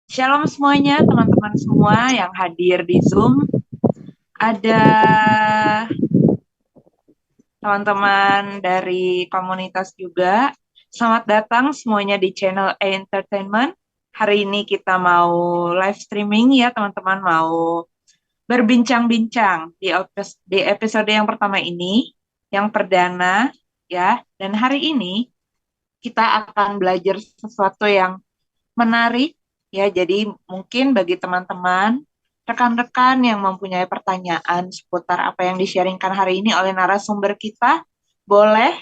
Shalom semuanya, teman-teman semua yang hadir di Zoom. Ada teman-teman dari komunitas juga. Selamat datang semuanya di channel A Entertainment. Hari ini kita mau live streaming ya, teman-teman, mau berbincang-bincang di episode yang pertama ini, yang perdana ya. Dan hari ini kita akan belajar sesuatu yang menarik ya. Jadi mungkin bagi teman-teman, rekan-rekan yang mempunyai pertanyaan seputar apa yang di-sharingkan hari ini oleh narasumber kita, boleh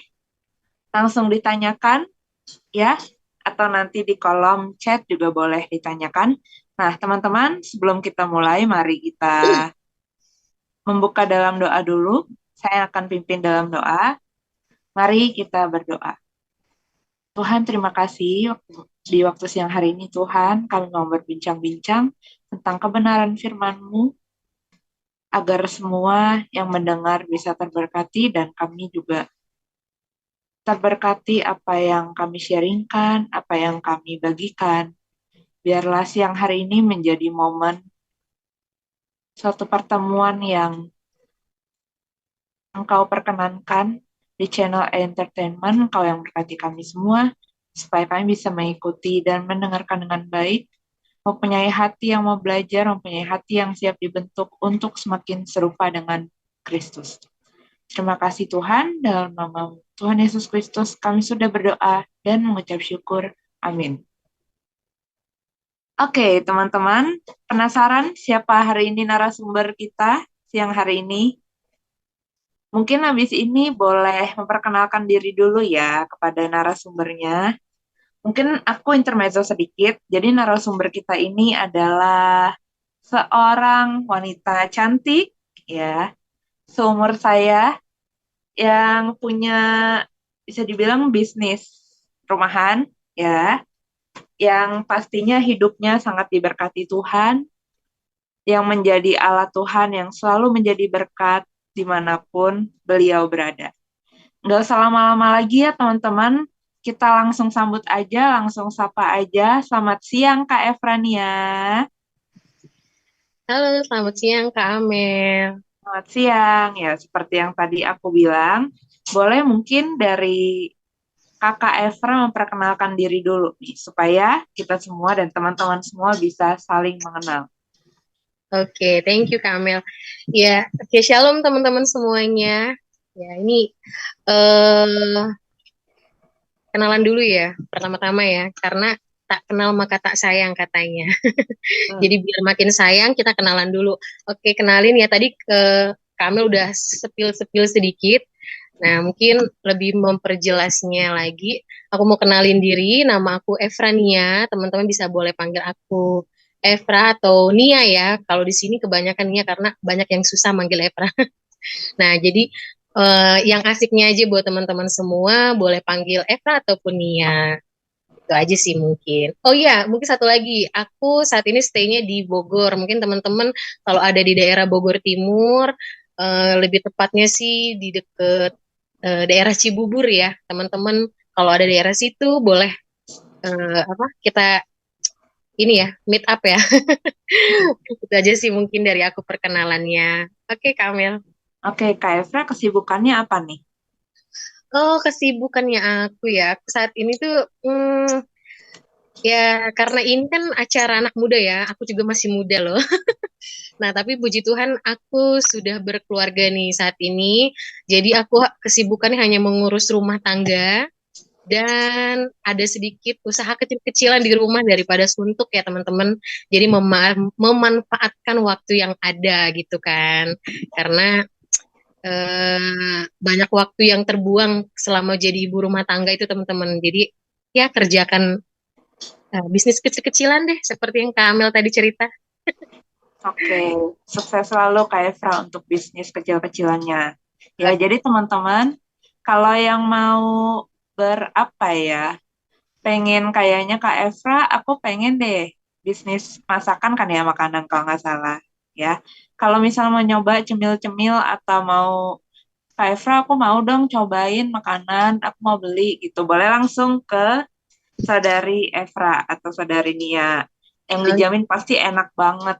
langsung ditanyakan ya, atau nanti di kolom chat juga boleh ditanyakan. Nah, teman-teman, sebelum kita mulai, mari kita membuka dalam doa dulu. Saya akan pimpin dalam doa. Mari kita berdoa. Tuhan, terima kasih di waktu siang hari ini, Tuhan, kami mau berbincang-bincang tentang kebenaran firman-Mu, agar semua yang mendengar bisa terberkati dan kami juga terberkati apa yang kami sharingkan, apa yang kami bagikan. Biarlah siang hari ini menjadi momen suatu pertemuan yang Engkau perkenankan di channel Entertainment, Engkau yang berkati kami semua, supaya kami bisa mengikuti dan mendengarkan dengan baik, mempunyai hati yang mau belajar, mempunyai hati yang siap dibentuk untuk semakin serupa dengan Kristus. Terima kasih Tuhan, dalam nama Tuhan Yesus Kristus kami sudah berdoa dan mengucap syukur. Amin. Oke, teman-teman, penasaran siapa hari ini narasumber kita siang hari ini? Mungkin habis ini boleh memperkenalkan diri dulu ya kepada narasumbernya. Mungkin aku intermezzo sedikit. Jadi narasumber kita ini adalah seorang wanita cantik ya, seumur saya, yang punya bisa dibilang bisnis rumahan ya, yang pastinya hidupnya sangat diberkati Tuhan, yang menjadi alat Tuhan yang selalu menjadi berkat dimanapun beliau berada. Nggak usah lama-lama lagi ya teman-teman, kita langsung sambut aja, langsung sapa aja. Selamat siang Kak Efrania. Halo, selamat siang Kak Amel. Selamat siang, ya seperti yang tadi aku bilang, boleh mungkin dari Kakak Efra memperkenalkan diri dulu nih, supaya kita semua dan teman-teman semua bisa saling mengenal. Oke, thank you Kak Amel. Ya, oke, shalom teman-teman semuanya. Ya, ini eh kenalan dulu ya, pertama-tama ya, karena tak kenal maka tak sayang katanya. Hmm. Jadi biar makin sayang kita kenalan dulu. Oke, kenalin ya tadi Kak Amel udah sepil-sepil sedikit. Nah, mungkin lebih memperjelasnya lagi. Aku mau kenalin diri, nama aku Efrania. Teman-teman bisa boleh panggil aku Efra atau Nia ya. Kalau di sini kebanyakan Nia karena banyak yang susah manggil Efra. Nah, jadi yang asiknya aja buat teman-teman semua boleh panggil Efra ataupun Nia. Itu aja sih mungkin. Oh iya, mungkin satu lagi. Aku saat ini stay-nya di Bogor. Mungkin teman-teman kalau ada di daerah Bogor Timur, lebih tepatnya sih di deket daerah Cibubur ya. Teman-teman kalau ada daerah situ boleh apa kita ini ya meet up ya. Itu aja sih mungkin dari aku perkenalannya. Oke, Kamil. Oke, Kak Efra kesibukannya apa nih? Oh, kesibukannya aku ya. Saat ini tuh ya karena ini kan acara anak muda ya. Aku juga masih muda loh. Nah, tapi puji Tuhan aku sudah berkeluarga nih saat ini. Jadi aku kesibukannya hanya mengurus rumah tangga dan ada sedikit usaha kecil-kecilan di rumah daripada suntuk ya teman-teman. Jadi memanfaatkan waktu yang ada gitu kan. Karena banyak waktu yang terbuang selama jadi ibu rumah tangga itu teman-teman. Jadi ya kerjakan bisnis kecil-kecilan deh seperti yang Kak Amel tadi cerita. Oke, sukses selalu Kak Efra untuk bisnis kecil-kecilannya. Ya, jadi teman-teman, kalau yang mau berapa ya, pengen kayaknya Kak Efra, aku pengen deh bisnis masakan kan ya, makanan kalau nggak salah. Ya, kalau misal mau nyoba cemil-cemil atau mau Kak Efra, aku mau dong cobain makanan, aku mau beli gitu. Boleh langsung ke saudari Efra atau saudari Nia. yang dijamin pasti enak banget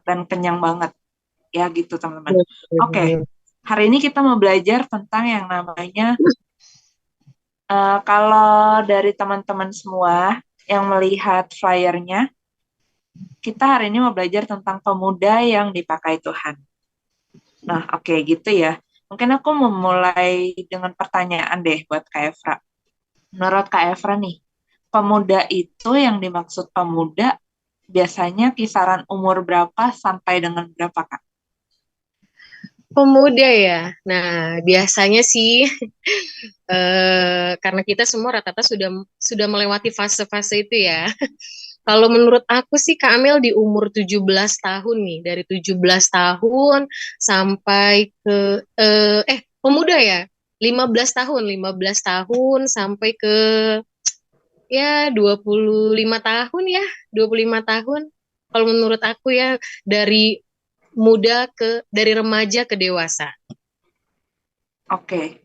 dan kenyang banget. Ya gitu teman-teman. Oke, hari ini kita mau belajar tentang yang namanya, kalau dari teman-teman semua yang melihat flyernya, kita hari ini mau belajar tentang pemuda yang dipakai Tuhan. Nah, oke gitu ya. Mungkin aku mau mulai dengan pertanyaan deh buat Kak Efra. Menurut Kak Efra nih, pemuda itu yang dimaksud pemuda biasanya kisaran umur berapa sampai dengan berapa, Kak? Pemuda ya. Nah, biasanya sih karena kita semua rata-rata sudah melewati fase-fase itu ya. Kalau menurut aku sih Kak Amel di umur 17 tahun nih, dari 17 tahun sampai ke pemuda ya. 15 tahun, 15 tahun sampai ke ya 25 tahun ya, 25 tahun. Kalau menurut aku ya dari dari remaja ke dewasa. Oke.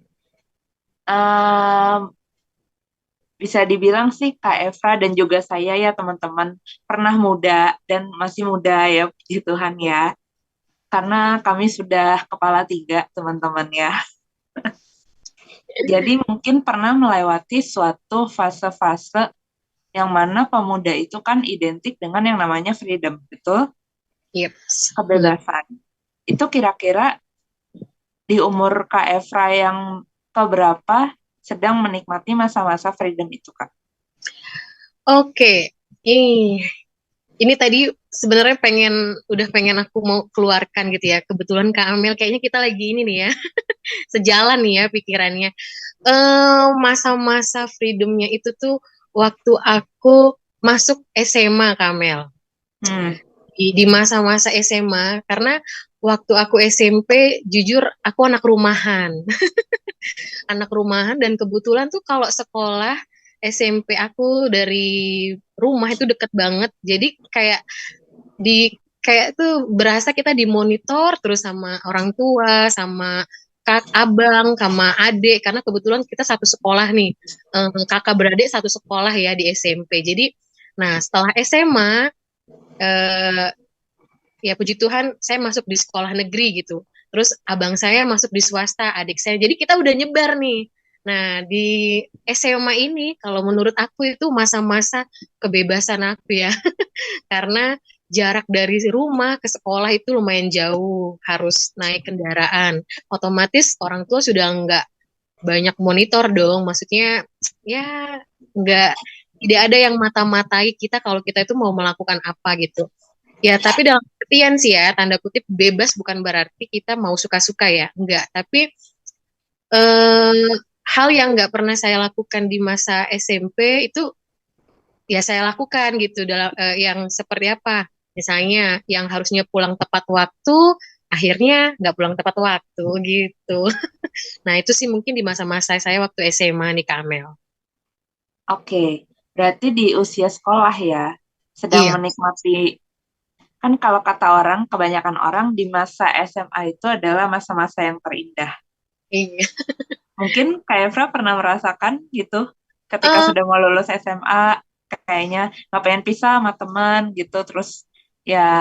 Em, Bisa dibilang sih Kak Efra dan juga saya ya teman-teman pernah muda dan masih muda ya, puji Tuhan ya. Karena kami sudah kepala tiga teman-teman ya. Jadi mungkin pernah melewati suatu fase-fase yang mana pemuda itu kan identik dengan yang namanya freedom, betul? Yep, benar. Kebebasan. Itu kira-kira di umur Kak Efra yang keberapa sedang menikmati masa-masa freedom itu, Kak? Oke, ini ini tadi sebenarnya pengen aku mau keluarkan gitu ya. Kebetulan Kak Amel kayaknya kita lagi ini nih ya, sejalan nih ya pikirannya. Masa-masa freedomnya itu tuh waktu aku masuk SMA Kak Amel. Hmm, Di masa-masa SMA karena waktu aku SMP jujur aku anak rumahan. Anak rumahan dan kebetulan tuh kalau sekolah SMP aku dari rumah itu deket banget. Jadi kayak tuh berasa kita dimonitor terus sama orang tua, sama abang, sama adik karena kebetulan kita satu sekolah nih. Kakak beradik satu sekolah ya di SMP. Jadi nah setelah SMA eh, ya puji Tuhan saya masuk di sekolah negeri gitu. Terus abang saya masuk di swasta, adik saya. Jadi kita udah nyebar nih. Nah, di SMA ini kalau menurut aku itu masa-masa kebebasan aku ya. Karena jarak dari rumah ke sekolah itu lumayan jauh, harus naik kendaraan. Otomatis orang tua sudah nggak banyak monitor dong. Maksudnya ya nggak tidak ada yang mata-matai kita kalau kita itu mau melakukan apa gitu. Ya, tapi dalam artian sih ya, tanda kutip bebas bukan berarti kita mau suka-suka ya, enggak. Tapi eh, hal yang nggak pernah saya lakukan di masa SMP itu ya saya lakukan gitu dalam yang seperti apa? Misalnya yang harusnya pulang tepat waktu, akhirnya nggak pulang tepat waktu gitu. Nah, itu sih mungkin di masa-masa saya waktu SMA nih Kamel. oke. Berarti di usia sekolah ya, sedang Iya. menikmati, kan kalau kata orang, kebanyakan orang di masa SMA itu adalah masa-masa yang terindah. Iya. Mungkin Kak Efra pernah merasakan gitu, ketika Eh, sudah mau lulus SMA, kayaknya nggak pengen pisah sama teman gitu, terus ya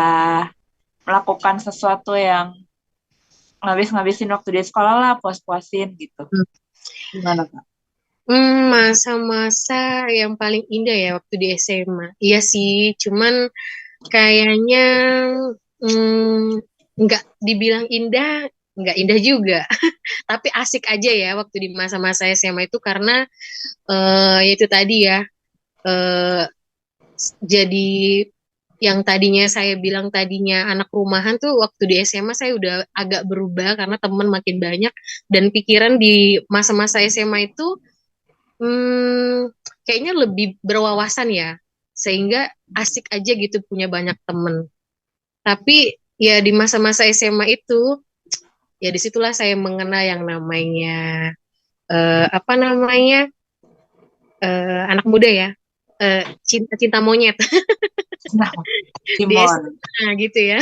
melakukan sesuatu yang ngabis-ngabisin waktu di sekolah lah, puas-puasin gitu. Gimana, Kak? masa-masa yang paling indah ya waktu di SMA. Iya sih, cuman kayaknya hmm, nggak dibilang indah, nggak indah juga. Tapi asik aja ya waktu di masa-masa SMA itu karena ya itu tadi ya, eh, jadi yang tadinya saya bilang tadinya anak rumahan tuh waktu di SMA saya udah agak berubah karena teman makin banyak dan pikiran di masa-masa SMA itu kayaknya lebih berwawasan ya, sehingga asik aja gitu punya banyak temen. Tapi ya di masa-masa SMA itu, ya disitulah saya mengenal yang namanya, apa namanya, anak muda ya, cinta-cinta monyet Nah, di Simon, SMA gitu ya.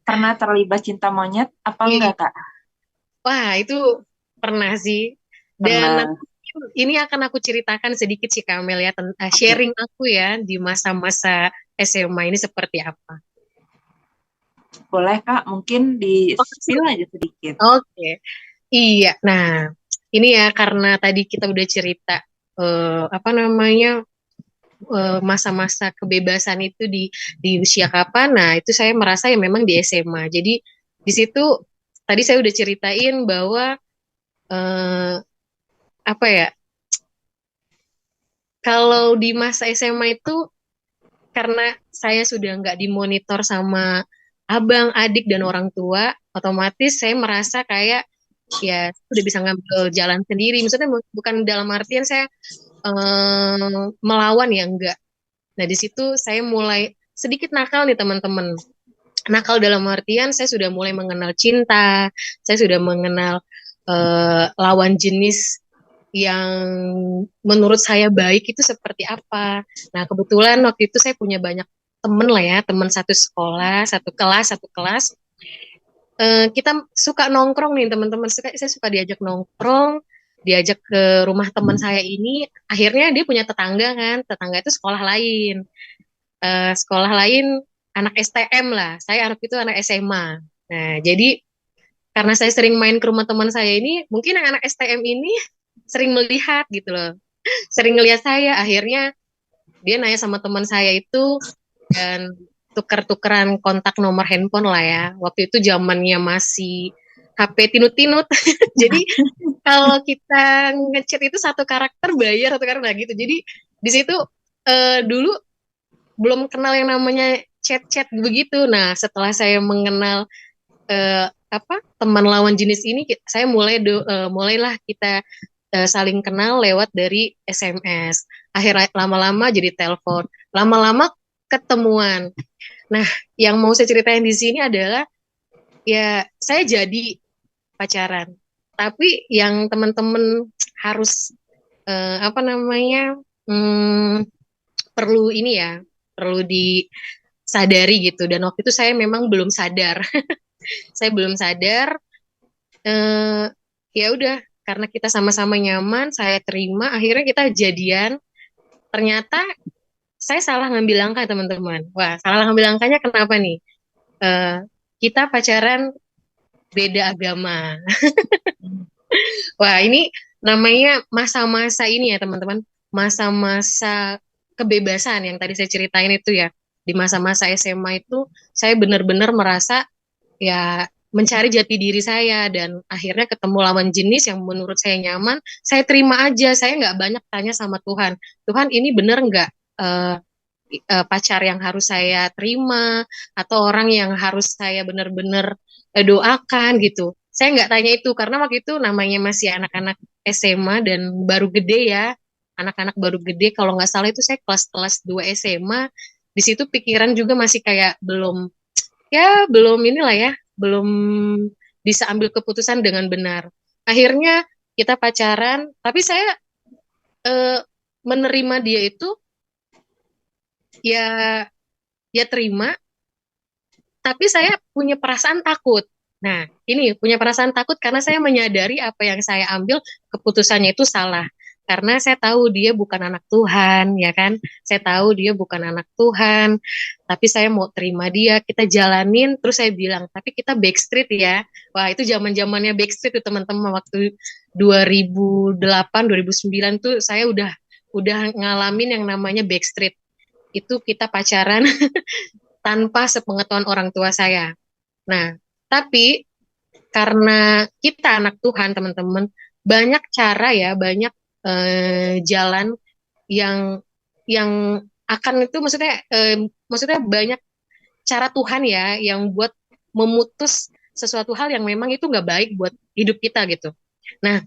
pernah terlibat cinta monyet apa enggak, Iya. Kak? Wah itu pernah sih. Dan Pernah. ini akan aku ceritakan sedikit sih Kamel ya, Oke, sharing aku ya di masa-masa SMA ini seperti apa. boleh Kak, mungkin di-spill Oke. aja sedikit. Oke. Iya. Nah, ini ya karena tadi kita udah cerita apa namanya masa-masa kebebasan itu di usia kapan. Nah, itu saya merasa ya memang di SMA. Jadi di situ tadi saya udah ceritain bahwa eh, apa ya? Kalau di masa SMA itu karena saya sudah nggak dimonitor sama abang, adik, dan orang tua, otomatis saya merasa kayak ya udah bisa ngambil jalan sendiri. Maksudnya bukan dalam artian saya melawan ya enggak. Nah di situ saya mulai sedikit nakal nih teman-teman. Nakal dalam artian saya sudah mulai mengenal cinta, saya sudah mengenal lawan jenis yang menurut saya baik itu seperti apa. Nah kebetulan waktu itu saya punya banyak temen lah ya, teman satu sekolah, satu kelas. Kita suka nongkrong nih teman-teman, saya suka diajak nongkrong, diajak ke rumah teman saya ini. Akhirnya dia punya tetangga kan, tetangga itu sekolah lain anak STM lah. Saya anak itu anak SMA. Nah, jadi karena saya sering main ke rumah teman saya ini, mungkin yang anak STM ini sering melihat gitu loh. Sering ngelihat saya, akhirnya dia nanya sama teman saya itu dan tuker-tukeran kontak nomor handphone lah ya. Waktu itu zamannya masih HP tinut-tinut. Jadi kalau kita ngechat itu satu karakter bayar satu karakter nah gitu. Jadi di situ dulu belum kenal yang namanya chat-chat begitu. Nah, setelah saya mengenal apa teman lawan jenis ini, saya mulailah kita saling kenal lewat dari SMS. Akhirnya lama-lama jadi telepon, lama-lama ketemuan. Nah, yang mau saya ceritain di sini adalah ya saya jadi pacaran. Tapi yang teman-teman harus apa namanya perlu ini ya, perlu disadari gitu. Dan waktu itu saya memang belum sadar. Saya belum sadar. Eh, ya udah, karena kita sama-sama nyaman, saya terima. Akhirnya kita jadian. Ternyata saya salah ngambil langkah teman-teman. Wah, salah ngambil langkahnya kenapa nih? Eh, kita pacaran beda agama. Wah, ini namanya masa-masa ini ya teman-teman. Masa-masa kebebasan yang tadi saya ceritain itu ya. Di masa-masa SMA itu saya benar-benar merasa ya mencari jati diri saya dan akhirnya ketemu lawan jenis yang menurut saya nyaman, saya terima aja. Saya nggak banyak tanya sama Tuhan. Tuhan ini benar nggak eh, pacar yang harus saya terima atau orang yang harus saya benar-benar doakan gitu. Saya nggak tanya itu karena waktu itu namanya masih anak-anak SMA dan baru gede ya. Anak-anak baru gede kalau nggak salah itu saya kelas-kelas 2 SMA. Di situ pikiran juga masih kayak belum inilah ya, belum bisa ambil keputusan dengan benar. Akhirnya kita pacaran, tapi saya eh, menerima dia itu ya ya terima, tapi saya punya perasaan takut. Nah, ini punya perasaan takut karena saya menyadari apa yang saya ambil keputusannya itu salah. Karena saya tahu dia bukan anak Tuhan, ya kan? Saya tahu dia bukan anak Tuhan, tapi saya mau terima dia, kita jalanin, terus saya bilang, tapi kita backstreet ya. Wah, itu zaman-zamannya backstreet tuh teman-teman waktu 2008, 2009 tuh saya udah ngalamin yang namanya backstreet. Itu kita pacaran tanpa sepengetahuan orang tua saya. Nah, tapi karena kita anak Tuhan, teman-teman, banyak cara ya, banyak jalan yang yang akan itu maksudnya banyak cara Tuhan ya yang buat memutus sesuatu hal yang memang itu nggak baik buat hidup kita gitu. Nah,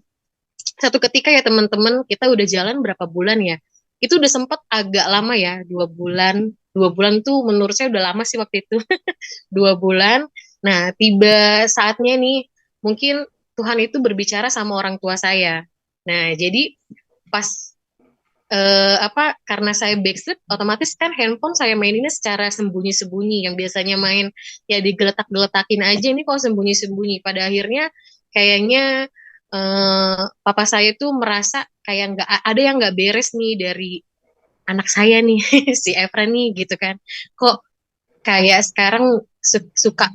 satu ketika ya teman-teman, kita udah jalan berapa bulan ya? Itu udah sempat agak lama ya, 2 bulan. 2 bulan tuh menurut saya udah lama sih waktu itu. 2 bulan. Nah, tiba saatnya nih, mungkin Tuhan itu berbicara sama orang tua saya. Nah, jadi pas apa karena saya backstreet, otomatis kan handphone saya maininnya secara sembunyi-sembunyi. Yang biasanya main ya digeletak-geletakin aja, ini kok sembunyi-sembunyi. Pada akhirnya kayaknya papa saya tuh merasa kayak nggak ada yang nggak beres nih dari anak saya nih si Efra nih gitu kan. Kok kayak sekarang suka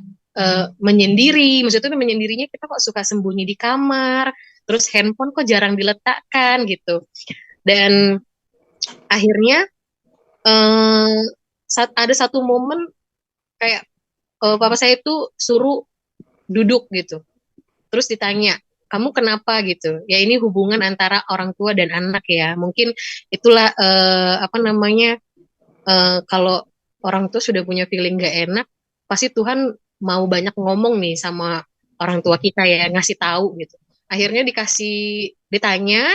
menyendiri, maksudnya tuh menyendirinya kita kok suka sembunyi di kamar, terus handphone kok jarang diletakkan gitu. Dan akhirnya eh, ada satu momen kayak papa saya itu suruh duduk gitu. Terus ditanya, kamu kenapa gitu? Ya ini hubungan antara orang tua dan anak ya. Mungkin itulah apa namanya kalau orang tua sudah punya feeling gak enak, pasti Tuhan mau banyak ngomong nih sama orang tua kita ya, ngasih tahu gitu. Akhirnya ditanya,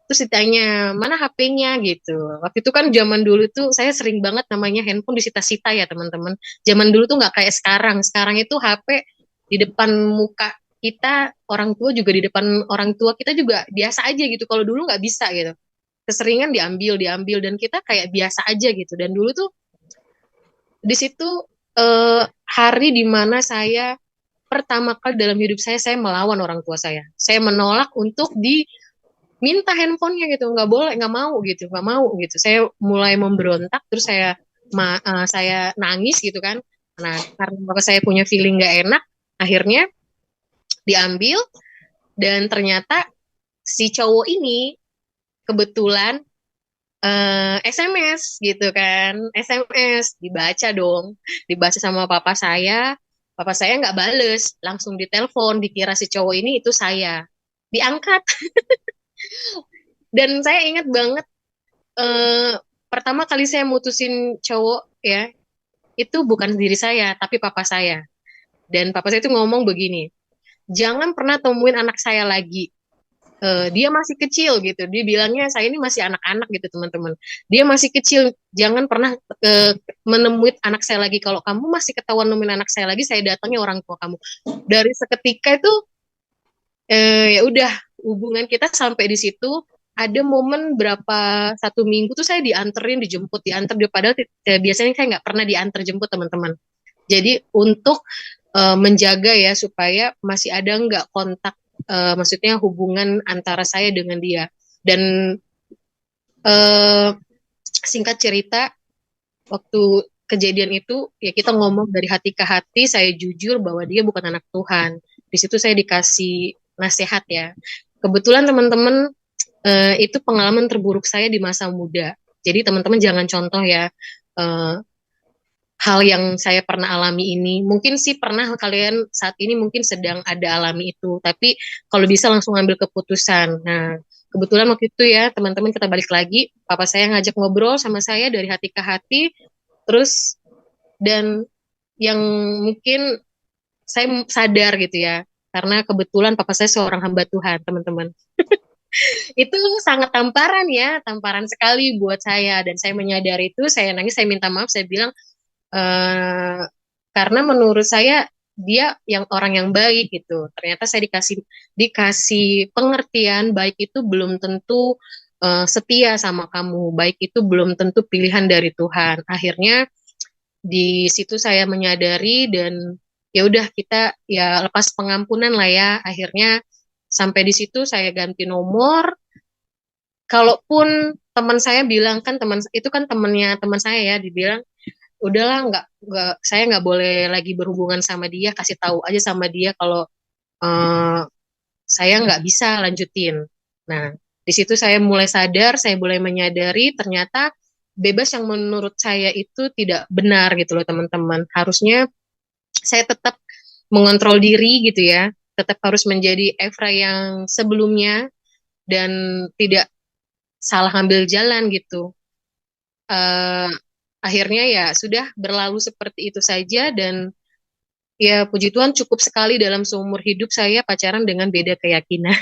terus ditanya mana HP-nya gitu. Waktu itu kan zaman dulu tuh saya sering banget namanya handphone disita-sita ya teman-teman. Zaman dulu tuh nggak kayak sekarang. Sekarang itu HP di depan muka kita, orang tua juga di depan orang tua kita juga biasa aja gitu. Kalau dulu nggak bisa gitu. Keseringan diambil, diambil dan kita kayak biasa aja gitu. Dan dulu tuh di situ hari dimana saya pertama kali dalam hidup saya melawan orang tua saya. Saya menolak untuk diminta handphonenya gitu, nggak boleh, nggak mau gitu, nggak mau gitu. Saya mulai memberontak, terus saya nangis gitu kan. Nah, karena saya punya feeling nggak enak, akhirnya diambil dan ternyata si cowok ini kebetulan SMS gitu kan, SMS dibaca dong, dibaca sama papa saya nggak bales, langsung ditelepon, dikira si cowok ini itu saya, diangkat dan saya ingat banget eh, pertama kali saya mutusin cowok ya, itu bukan diri saya tapi papa saya, dan papa saya itu ngomong begini, jangan pernah temuin anak saya lagi. Dia masih kecil gitu. Dia bilangnya saya ini masih anak-anak gitu teman-teman. Dia masih kecil, jangan pernah menemui anak saya lagi. Kalau kamu masih ketahuan nemuin anak saya lagi, saya datangi orang tua kamu. Dari seketika itu ya udah hubungan kita sampai di situ. Ada momen berapa satu minggu tuh saya dianterin, dijemput, diantar. Padahal biasanya saya nggak pernah diantar jemput teman-teman. Jadi untuk menjaga ya supaya masih ada nggak kontak, maksudnya hubungan antara saya dengan dia. Dan eh, singkat cerita, waktu kejadian itu ya kita ngomong dari hati ke hati, saya jujur bahwa dia bukan anak Tuhan. Di situ saya dikasih nasihat ya. Kebetulan teman-teman itu pengalaman terburuk saya di masa muda. Jadi teman-teman jangan contoh ya eh, hal yang saya pernah alami ini. Mungkin sih pernah kalian saat ini mungkin sedang ada alami itu, tapi kalau bisa langsung ambil keputusan. Nah, kebetulan waktu itu ya teman-teman kita balik lagi, papa saya ngajak ngobrol sama saya dari hati ke hati, terus dan yang mungkin saya sadar gitu ya, karena kebetulan papa saya seorang hamba Tuhan, teman-teman. Itu sangat tamparan ya, tamparan sekali buat saya dan saya menyadari itu, saya nangis, saya minta maaf, saya bilang eh, karena menurut saya dia yang orang yang baik gitu. Ternyata saya dikasih dikasih pengertian baik itu belum tentu setia sama kamu. Baik itu belum tentu pilihan dari Tuhan. Akhirnya di situ saya menyadari dan ya udah kita ya lepas pengampunan lah ya. Akhirnya sampai di situ saya ganti nomor. Kalaupun teman saya bilang kan teman itu kan temannya teman saya ya dibilang udahlah nggak saya nggak boleh lagi berhubungan sama dia, kasih tahu aja sama dia kalau eh, saya nggak bisa lanjutin. Nah, di situ saya mulai sadar, saya mulai menyadari ternyata bebas yang menurut saya itu tidak benar gitu loh teman-teman. Harusnya saya tetap mengontrol diri gitu ya, tetap harus menjadi Evra yang sebelumnya dan tidak salah ambil jalan gitu. Eh, akhirnya ya sudah berlalu seperti itu saja dan ya puji Tuhan cukup sekali dalam seumur hidup saya pacaran dengan beda keyakinan.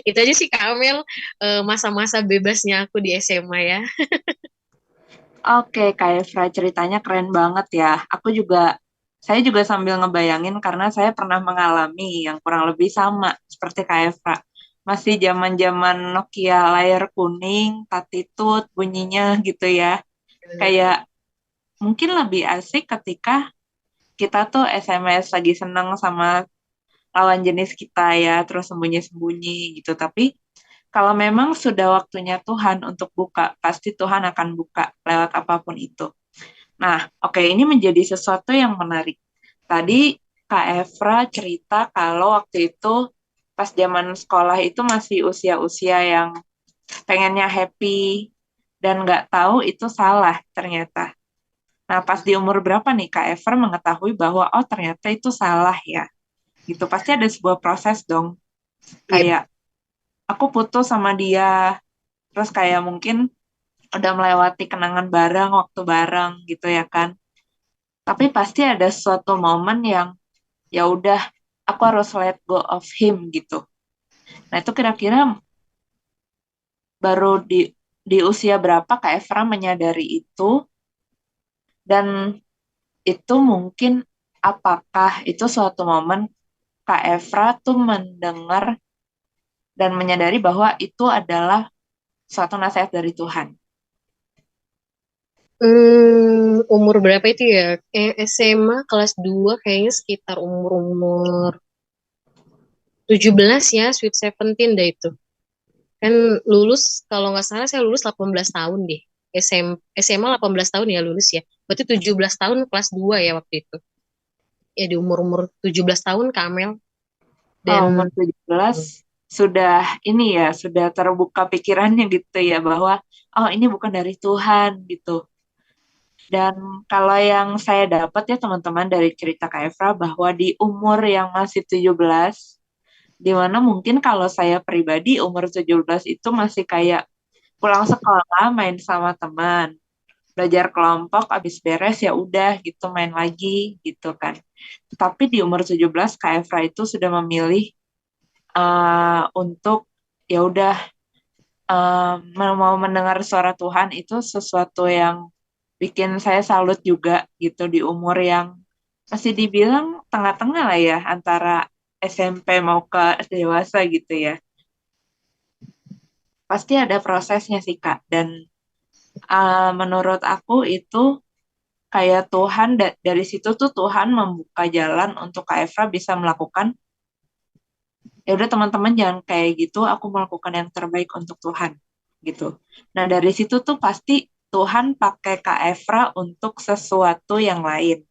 Itu aja sih Kak Amel, masa-masa bebasnya aku di SMA ya. Oke, Kak Efra, ceritanya keren banget ya. Saya juga sambil ngebayangin karena saya pernah mengalami yang kurang lebih sama seperti Kak Efra. Masih zaman-zaman Nokia layar kuning, tatitut bunyinya gitu ya. Kayak mungkin lebih asik ketika kita tuh SMS lagi seneng sama lawan jenis kita ya, terus sembunyi-sembunyi gitu. Tapi kalau memang sudah waktunya Tuhan untuk buka, pasti Tuhan akan buka lewat apapun itu. Nah, oke, ini menjadi sesuatu yang menarik. Tadi Kak Efra cerita kalau waktu itu pas zaman sekolah itu masih usia-usia yang pengennya happy dan nggak tahu itu salah ternyata. Nah, pas di umur berapa nih Kak Efra mengetahui bahwa oh ternyata itu salah ya? Gitu, pasti ada sebuah proses dong. Iya. Kayak aku putus sama dia, terus kayak mungkin udah melewati kenangan bareng, waktu bareng gitu ya kan. Tapi pasti ada suatu momen yang ya udah aku harus let go of him gitu. Nah, itu kira-kira baru di usia berapa Kak Efra menyadari itu dan itu mungkin apakah itu suatu momen Kak Efra tuh mendengar dan menyadari bahwa itu adalah suatu nasihat dari Tuhan. Umur berapa itu ya? SMA kelas 2 kayaknya sekitar umur-umur 17 ya, Sweet Seventeen dah itu. Kan lulus, kalau nggak salah saya lulus 18 tahun deh. SMA 18 tahun ya lulus ya. Berarti 17 tahun kelas 2 ya waktu itu. Ya di umur-umur 17 tahun Kamel. Oh, Dan umur 17 sudah ini ya, sudah terbuka pikirannya gitu ya bahwa oh ini bukan dari Tuhan gitu. Dan kalau yang saya dapat ya teman-teman dari cerita Kak Efra bahwa di umur yang masih 17, di mana mungkin kalau saya pribadi umur 17 itu masih kayak pulang sekolah main sama teman, belajar kelompok abis beres ya udah gitu main lagi gitu kan. Tapi di umur 17 Kak Efra itu sudah memilih untuk ya udah mau mendengar suara Tuhan itu sesuatu yang bikin saya salut juga gitu di umur yang masih dibilang tengah-tengah lah ya antara SMP mau ke dewasa gitu ya. Pasti ada prosesnya sih Kak dan menurut aku itu kayak Tuhan dari situ tuh Tuhan membuka jalan untuk Kak Efra bisa melakukan ya udah teman-teman jangan kayak gitu aku melakukan yang terbaik untuk Tuhan gitu. Nah dari situ tuh pasti Tuhan pakai Kak Efra untuk sesuatu yang lain.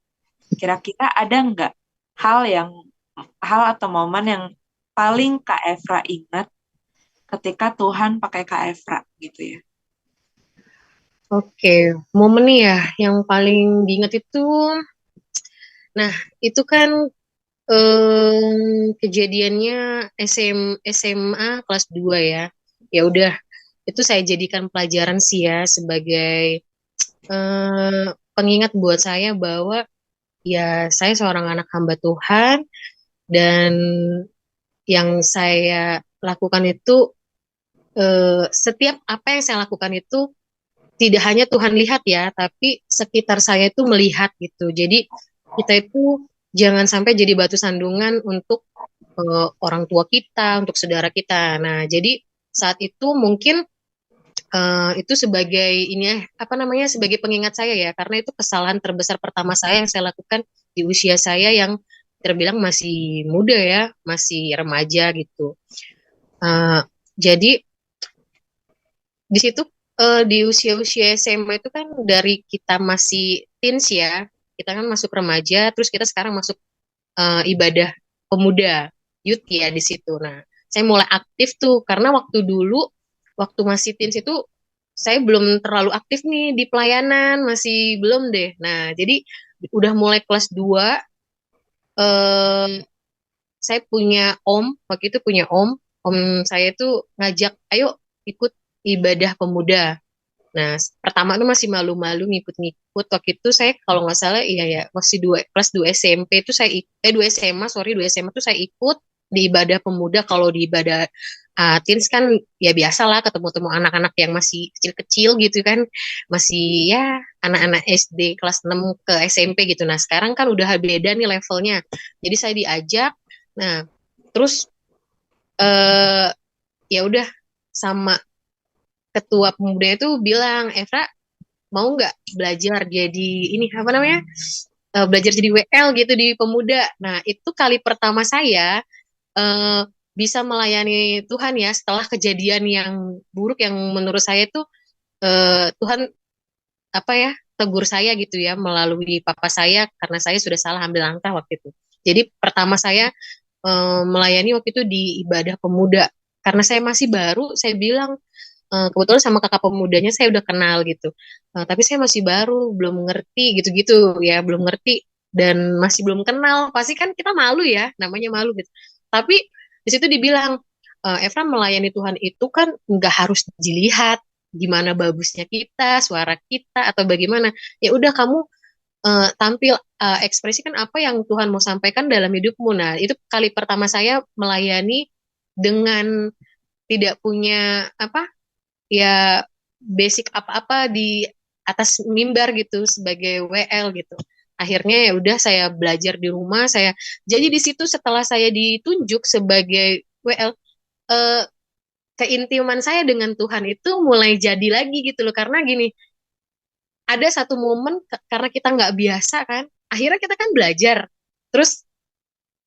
Kira-kira ada nggak hal yang hal atau momen yang paling Kak Efra ingat ketika Tuhan pakai Kak Efra gitu ya? oke, momen nih ya yang paling diingat itu, nah itu kan kejadiannya SMA kelas 2 ya. Ya udah, itu saya jadikan pelajaran sih ya sebagai pengingat buat saya bahwa ya saya seorang anak hamba Tuhan dan yang saya lakukan itu setiap apa yang saya lakukan itu tidak hanya Tuhan lihat ya, tapi sekitar saya itu melihat gitu. Jadi kita itu jangan sampai jadi batu sandungan untuk orang tua kita, untuk saudara kita. Nah, jadi saat itu mungkin itu sebagai ini ya, apa namanya, sebagai pengingat saya ya, karena itu kesalahan terbesar pertama saya yang saya lakukan di usia saya yang terbilang masih muda ya, masih remaja gitu. Eh, jadi di situ di usia-usia SMA itu kan dari kita masih teens ya, kita kan masuk remaja, terus kita sekarang masuk ibadah pemuda, youth ya di situ. Nah, saya mulai aktif tuh karena waktu dulu, waktu masih teens itu saya belum terlalu aktif nih di pelayanan, masih belum deh. Nah, jadi udah mulai kelas 2, eh, saya punya waktu itu punya om saya tuh ngajak, ayo ikut ibadah pemuda. Nah, pertama tuh masih malu-malu ngikut-ngikut. Waktu itu saya kalau nggak salah, iya ya, masih kelas 2 SMP itu 2 SMA, sorry, 2 SMA tuh saya ikut di ibadah pemuda. Kalau di ibadah teens kan ya biasa lah ketemu-temu anak-anak yang masih kecil-kecil gitu kan. Masih ya anak-anak SD kelas 6 ke SMP gitu. Nah, sekarang kan udah beda nih levelnya. Jadi saya diajak. Nah, terus eh ya udah sama ketua pemuda itu bilang, Evra mau nggak belajar jadi ini apa namanya? belajar jadi WL gitu di pemuda. Nah, itu kali pertama saya eh, bisa melayani Tuhan ya setelah kejadian yang buruk yang menurut saya itu Tuhan apa ya tegur saya gitu ya melalui papa saya karena saya sudah salah ambil langkah waktu itu. Jadi pertama saya melayani waktu itu di ibadah pemuda karena saya masih baru, saya bilang kebetulan sama kakak pemudanya saya udah kenal gitu. Tapi saya masih baru, belum ngerti gitu-gitu ya, belum ngerti dan masih belum kenal. Pasti kan kita malu ya, namanya malu gitu. Tapi di situ dibilang, Evra melayani Tuhan itu kan nggak harus dilihat gimana bagusnya kita, suara kita atau bagaimana. Ya udah kamu tampil ekspresikan apa yang Tuhan mau sampaikan dalam hidupmu. Nah, itu kali pertama saya melayani dengan tidak punya apa ya basic apa-apa di atas mimbar gitu sebagai WL gitu. Akhirnya ya udah saya belajar di rumah saya. Jadi di situ setelah saya ditunjuk sebagai WL eh, keintiman saya dengan Tuhan itu mulai jadi lagi gitu loh karena gini ada satu momen karena kita nggak biasa kan akhirnya kita kan belajar terus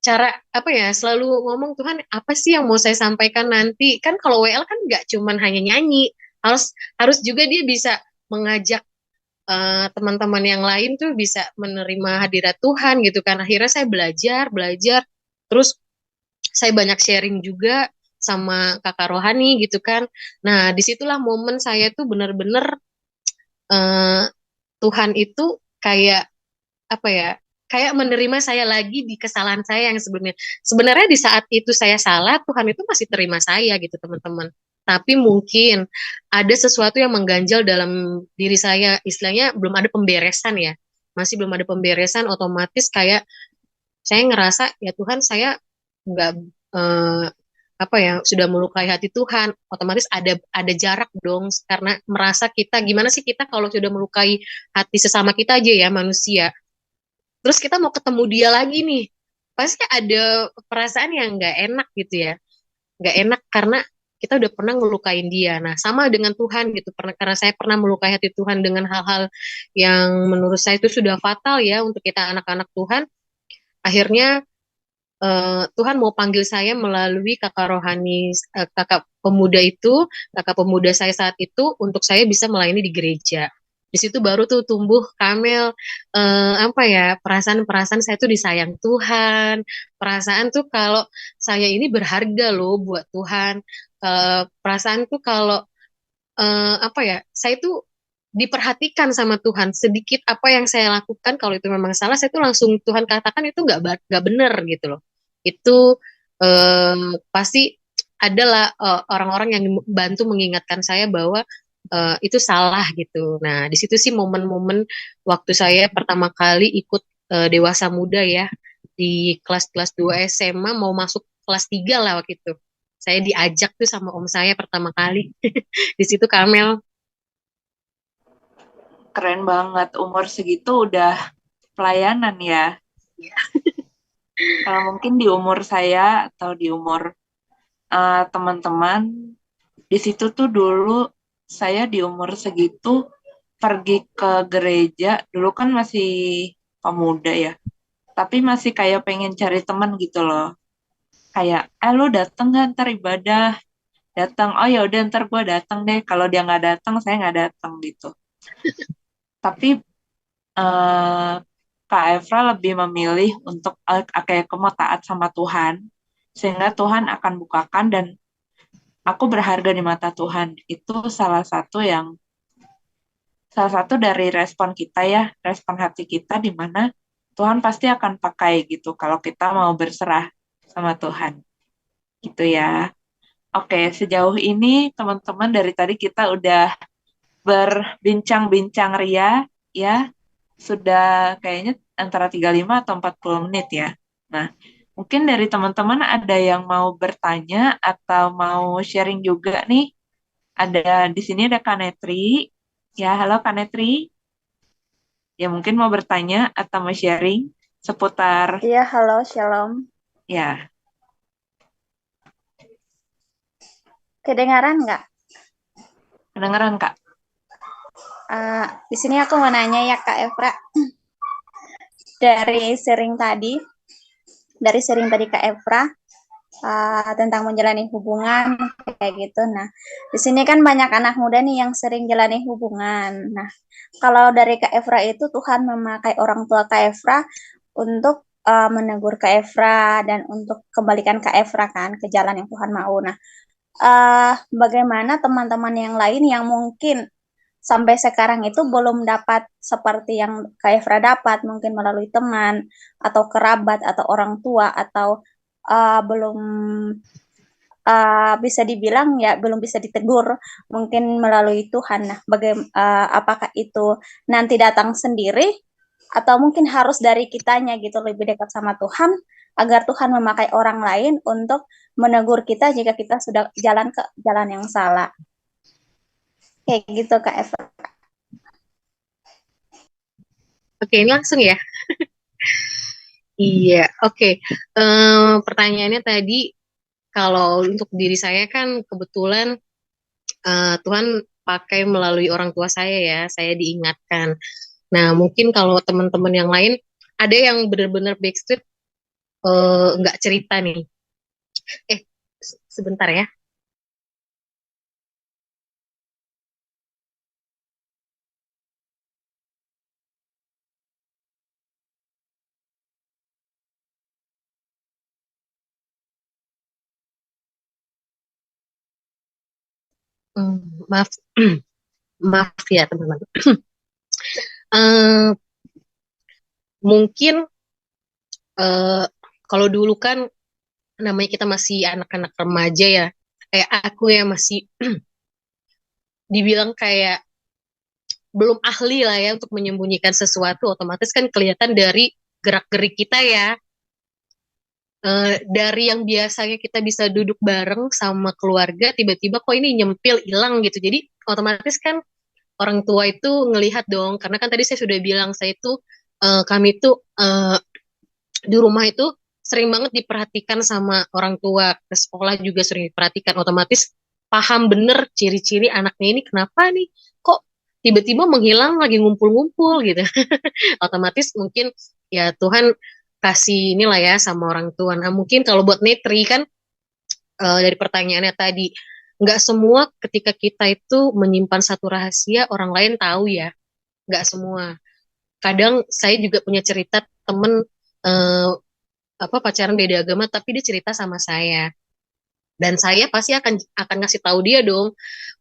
cara apa ya selalu ngomong Tuhan apa sih yang mau saya sampaikan nanti kan kalau WL kan nggak cuman hanya nyanyi harus harus juga dia bisa mengajak teman-teman yang lain tuh bisa menerima hadirat Tuhan gitu kan akhirnya saya belajar belajar terus saya banyak sharing juga sama kakak rohani gitu kan nah disitulah momen saya tuh bener-bener eh, Tuhan itu kayak apa ya kayak menerima saya lagi di kesalahan saya yang sebelumnya sebenarnya di saat itu saya salah Tuhan itu masih terima saya gitu teman-teman tapi mungkin ada sesuatu yang mengganjal dalam diri saya istilahnya belum ada pemberesan ya masih belum ada pemberesan otomatis kayak saya ngerasa ya Tuhan saya nggak eh, apa ya sudah melukai hati Tuhan otomatis ada jarak dong karena merasa kita gimana sih kita kalau sudah melukai hati sesama kita aja ya manusia terus kita mau ketemu dia lagi nih pasti ada perasaan yang nggak enak gitu ya nggak enak karena kita udah pernah ngelukain dia nah sama dengan Tuhan gitu pernah karena saya pernah melukai hati Tuhan dengan hal-hal yang menurut saya itu sudah fatal ya untuk kita anak-anak Tuhan akhirnya Tuhan mau panggil saya melalui kakak rohani kakak pemuda itu kakak pemuda saya saat itu untuk saya bisa melayani di gereja di situ baru tuh tumbuh Kamel apa ya perasaan-perasaan saya tuh disayang Tuhan perasaan tuh kalau saya ini berharga loh buat Tuhan perasaan tuh kalau apa ya saya tuh diperhatikan sama Tuhan sedikit apa yang saya lakukan kalau itu memang salah saya tuh langsung Tuhan katakan itu nggak benar gitu loh itu pasti adalah orang-orang yang bantu mengingatkan saya bahwa itu salah gitu nah di situ sih momen-momen waktu saya pertama kali ikut dewasa muda ya di kelas-kelas 2 SMA mau masuk kelas 3 lah waktu itu saya diajak tuh sama om saya pertama kali di situ Kamel. Keren banget, umur segitu udah pelayanan ya. Kalau mungkin di umur saya atau di umur teman-teman, di situ tuh dulu saya di umur segitu pergi ke gereja, dulu kan masih pemuda ya, tapi masih kayak pengen cari teman gitu loh. Kayak, lu dateng nggak ntar ibadah? Datang, oh ya udah ntar gue datang deh. Kalau dia nggak datang, saya nggak datang gitu. Tapi eh, Kak Evra lebih memilih untuk kayak aku mau taat sama Tuhan, sehingga Tuhan akan bukakan dan aku berharga di mata Tuhan. Itu salah satu dari respon kita ya, respon hati kita di mana Tuhan pasti akan pakai gitu kalau kita mau berserah sama Tuhan. Gitu ya. Oke, sejauh ini teman-teman dari tadi kita udah berbincang-bincang ria ya. Sudah kayaknya antara 35 atau 40 menit ya. Nah, mungkin dari teman-teman ada yang mau bertanya atau mau sharing juga nih. Ada di sini ada Kanetri. Ya, halo Kanetri. Ya, mungkin mau bertanya atau mau sharing seputar Iya, halo, Shalom. ya, Kedengaran nggak? kedengeran Kak. Di sini aku mau nanya ya, Kak Evra. dari sharing tadi Kak Efra, tentang menjalani hubungan kayak gitu. Nah, di sini kan banyak anak muda nih yang sering jalani hubungan. Nah, kalau dari Kak Efra itu Tuhan memakai orang tua Kak Efra untuk menegur Kak Efra dan untuk kembalikan Kak Efra kan ke jalan yang Tuhan mau. Nah, bagaimana teman-teman yang lain yang mungkin sampai sekarang itu belum dapat seperti yang Kak Efra dapat, mungkin melalui teman atau kerabat atau orang tua atau belum bisa dibilang ya belum bisa ditegur mungkin melalui Tuhan. Nah, apakah itu nanti datang sendiri atau mungkin harus dari kitanya gitu lebih dekat sama Tuhan agar Tuhan memakai orang lain untuk menegur kita jika kita sudah jalan ke jalan yang salah. Kayak gitu Kak Eva. Oke, ini langsung ya. Iya, oke. Pertanyaannya tadi, kalau untuk diri saya kan kebetulan Tuhan pakai melalui orang tua saya ya, saya diingatkan. Nah, mungkin kalau teman-teman yang lain, ada yang benar-benar backstreet nggak cerita nih. Eh, sebentar ya. Maaf, maaf ya teman-teman. Eh, mungkin eh, kalau dulu kan namanya kita masih anak-anak remaja ya. Aku ya masih dibilang kayak belum ahli lah ya untuk menyembunyikan sesuatu, otomatis kan kelihatan dari gerak-gerik kita ya. Dari yang biasanya kita bisa duduk bareng sama keluarga, tiba-tiba kok ini nyempil hilang gitu. Jadi otomatis kan orang tua itu ngelihat dong, karena kan tadi saya sudah bilang saya itu kami itu di rumah itu sering banget diperhatikan sama orang tua, ke sekolah juga sering diperhatikan, otomatis paham bener ciri-ciri anaknya ini kenapa nih kok tiba-tiba menghilang lagi ngumpul-ngumpul gitu. Otomatis mungkin ya Tuhan kasih inilah ya sama orang tua. Nah mungkin kalau buat Netri kan dari pertanyaannya tadi, nggak semua ketika kita itu menyimpan satu rahasia orang lain tahu ya, nggak semua. Kadang saya juga punya cerita temen eh, apa pacaran beda agama tapi dia cerita sama saya dan saya pasti akan ngasih tahu dia dong.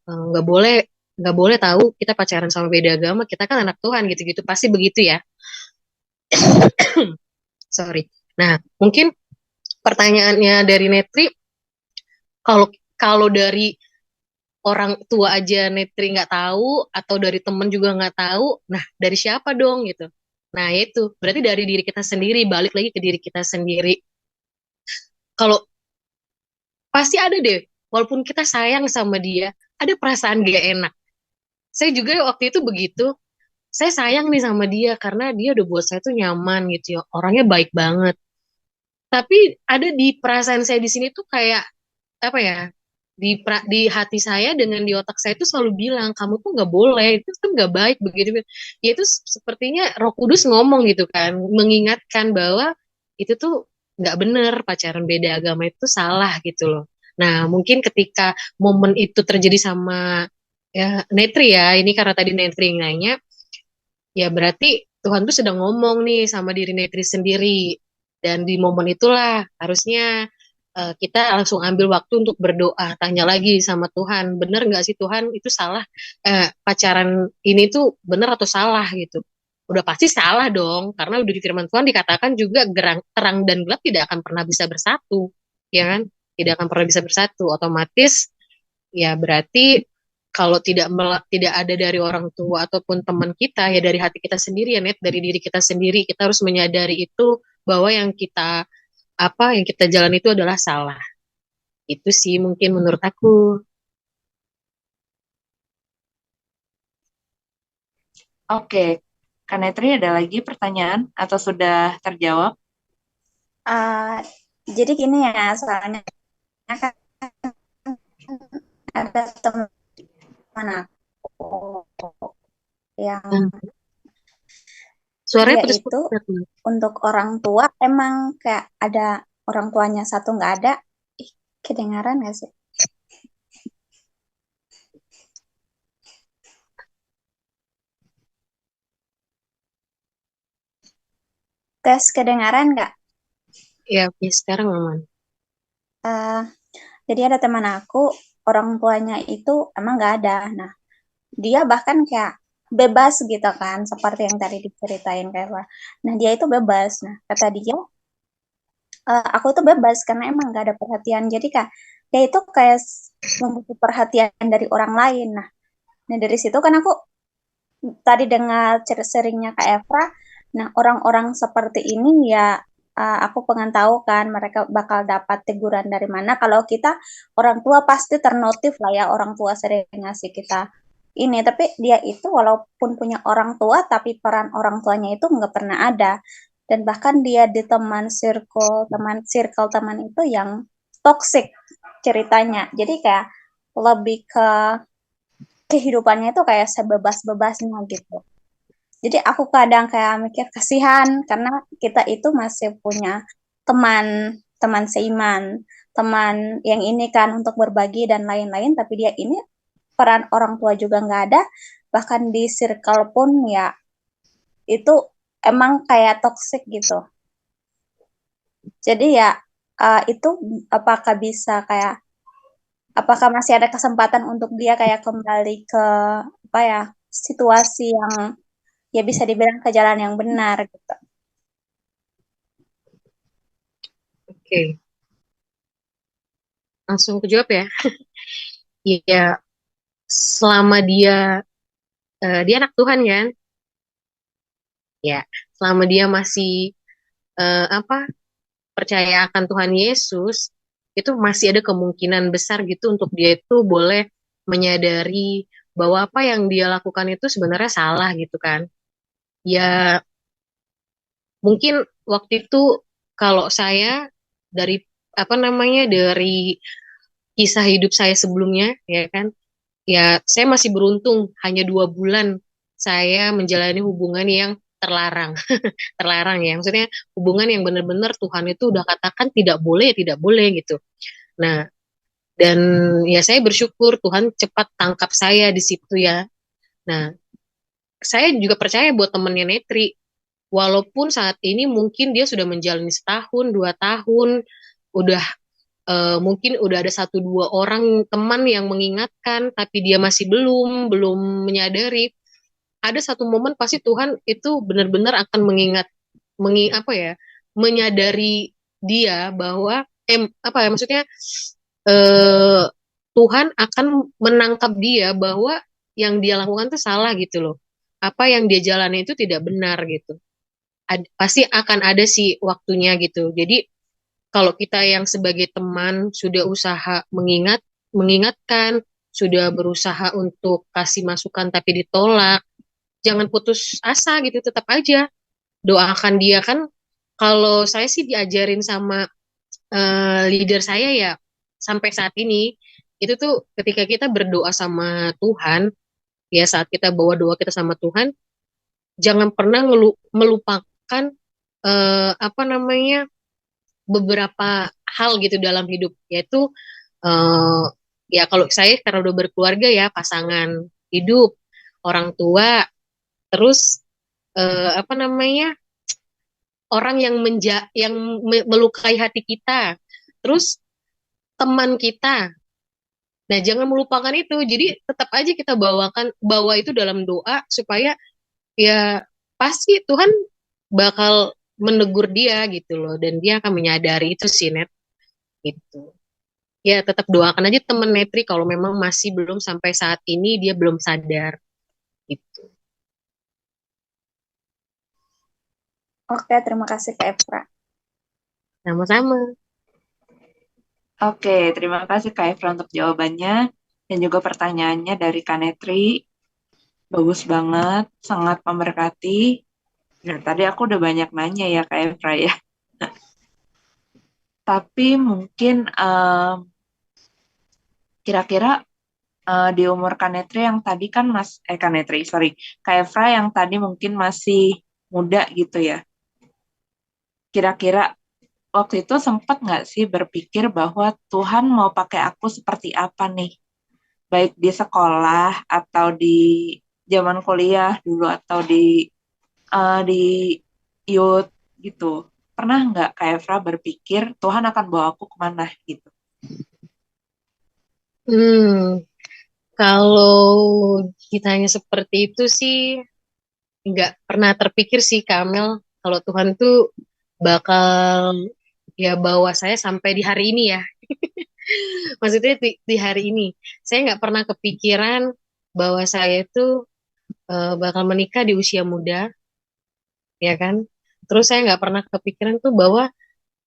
Nggak boleh nggak boleh tahu kita pacaran sama beda agama, kita kan anak Tuhan gitu-gitu pasti begitu ya. Sorry. Nah mungkin pertanyaannya dari Netri, kalau kalau dari orang tua aja Netri nggak tahu atau dari temen juga nggak tahu, nah dari siapa dong gitu. Nah itu berarti dari diri kita sendiri, balik lagi ke diri kita sendiri. Kalau pasti ada deh, walaupun kita sayang sama dia, ada perasaan gak enak. Saya juga waktu itu begitu, saya sayang nih sama dia karena dia udah buat saya tuh nyaman gitu ya, orangnya baik banget. Tapi ada di perasaan saya di sini tuh kayak apa ya, di hati saya dengan di otak saya tuh selalu bilang kamu tuh nggak boleh, itu tuh nggak baik begitu. Ya itu sepertinya Roh Kudus ngomong gitu kan, mengingatkan bahwa itu tuh nggak bener, pacaran beda agama itu salah gitu loh. Nah mungkin ketika momen itu terjadi sama ya Netri ya, ini karena tadi Netri yang nanya, ya berarti Tuhan tuh sedang ngomong nih sama diri Netri sendiri. Dan di momen itulah harusnya kita langsung ambil waktu untuk berdoa, tanya lagi sama Tuhan, bener nggak sih Tuhan itu salah, pacaran ini tuh bener atau salah gitu. Udah pasti salah dong, karena udah di firman Tuhan dikatakan juga terang dan gelap tidak akan pernah bisa bersatu, ya kan? Tidak akan pernah bisa bersatu. Otomatis ya berarti kalau tidak ada dari orang tua ataupun teman kita, ya dari hati kita sendiri ya Net, dari diri kita sendiri kita harus menyadari itu bahwa yang kita jalan itu adalah salah. Itu sih mungkin menurut aku. Oke, Kak Netri ada lagi pertanyaan atau sudah terjawab? Uh, jadi gini ya, soalnya kan ada teman aku yang Hmm. Suaranya dia putus-putus. itu untuk orang tua emang kayak ada orang tuanya satu nggak ada. Ih, kedengaran nggak sih? Tes kedengaran nggak? Ya, oke, sekarang aman. Eh, jadi ada teman aku, orang tuanya itu emang nggak ada. Nah, dia bahkan kayak bebas gitu kan, seperti yang tadi diceritain kayak apa. Nah, dia itu bebas. Nah, kata dia, aku tuh bebas karena emang nggak ada perhatian. Jadi kak, dia itu kayak membutuhkan perhatian dari orang lain. Nah, dari situ kan aku tadi dengar seringnya Kak Evra, nah orang-orang seperti ini ya aku pengen tahu kan mereka bakal dapat teguran dari mana. Kalau kita orang tua pasti ternotif lah ya orang tua sering ngasih kita ini, tapi dia itu walaupun punya orang tua tapi peran orang tuanya itu nggak pernah ada dan bahkan dia di circle teman itu yang toxic ceritanya. Jadi kayak lebih ke kehidupannya itu kayak sebebas-bebasnya gitu. Jadi aku kadang kayak mikir kasihan karena kita itu masih punya teman, teman seiman, teman yang ini kan untuk berbagi dan lain-lain, tapi dia ini peran orang tua juga nggak ada, bahkan di circle pun ya itu emang kayak toxic gitu. Jadi ya itu apakah bisa kayak apakah masih ada kesempatan untuk dia kayak kembali ke apa ya situasi yang ya bisa dibilang ke jalan yang benar gitu. Oke, langsung ke jawab ya. Iya, selama dia anak Tuhan kan, ya, selama dia masih apa percaya akan Tuhan Yesus, itu masih ada kemungkinan besar gitu untuk dia itu boleh menyadari bahwa apa yang dia lakukan itu sebenarnya salah gitu kan. Ya, mungkin waktu itu kalau saya dari apa namanya dari kisah hidup saya sebelumnya, ya kan, ya saya masih beruntung hanya 2 bulan saya menjalani hubungan yang terlarang. Terlarang ya, maksudnya hubungan yang benar-benar Tuhan itu udah katakan tidak boleh, ya tidak boleh gitu. Nah, dan ya saya bersyukur Tuhan cepat tangkap saya di situ ya. Nah, saya juga percaya buat temennya Netri, walaupun saat ini mungkin dia sudah menjalani setahun, 2 tahun, udah mungkin udah ada 1 2 orang teman yang mengingatkan, tapi dia masih belum menyadari. Ada satu momen pasti Tuhan itu benar-benar akan apa ya, menyadari dia bahwa apa ya maksudnya eh, Tuhan akan menangkap dia bahwa yang dia lakukan itu salah gitu loh. Apa yang dia jalani itu tidak benar gitu. Pasti akan ada sih waktunya gitu. Jadi kalau kita yang sebagai teman sudah usaha mengingatkan, sudah berusaha untuk kasih masukan tapi ditolak, jangan putus asa gitu, tetap aja doakan dia kan. Kalau saya sih diajarin sama leader saya ya sampai saat ini, itu tuh ketika kita berdoa sama Tuhan, ya saat kita bawa doa kita sama Tuhan, jangan pernah melupakan apa namanya beberapa hal gitu dalam hidup, yaitu eh, ya kalau saya karena udah berkeluarga ya pasangan hidup, orang tua, terus apa namanya orang yang melukai hati kita, terus teman kita. Nah, jangan melupakan itu. Jadi tetap aja kita bawa itu dalam doa supaya ya pasti Tuhan bakal menegur dia gitu loh dan dia akan menyadari itu sih Net gitu. Ya tetap doakan aja temen Netri kalau memang masih belum sampai saat ini dia belum sadar gitu. Oke, terima kasih Kak Evra. Sama-sama. Oke, terima kasih Kak Efra untuk jawabannya dan juga pertanyaannya dari Kanetri. Bagus banget, sangat memberkati. Nah, tadi aku udah banyak nanya ya Kak Efra ya. Tapi mungkin kira-kira di umur Kanetri yang tadi kan Kanetri, sorry, Kak Efra yang tadi mungkin masih muda gitu ya. Kira-kira waktu itu sempat nggak sih berpikir bahwa Tuhan mau pakai aku seperti apa nih? Baik di sekolah atau di zaman kuliah dulu atau di youth gitu. Pernah nggak Kak Efra berpikir Tuhan akan bawa aku kemana gitu? Hmm, kalau ditanya seperti itu sih nggak pernah terpikir sih Kamel kalau Tuhan tuh bakal ya bawa saya sampai di hari ini ya. Maksudnya di hari ini saya nggak pernah kepikiran bahwa saya itu bakal menikah di usia muda, ya kan? Terus saya nggak pernah kepikiran tuh bahwa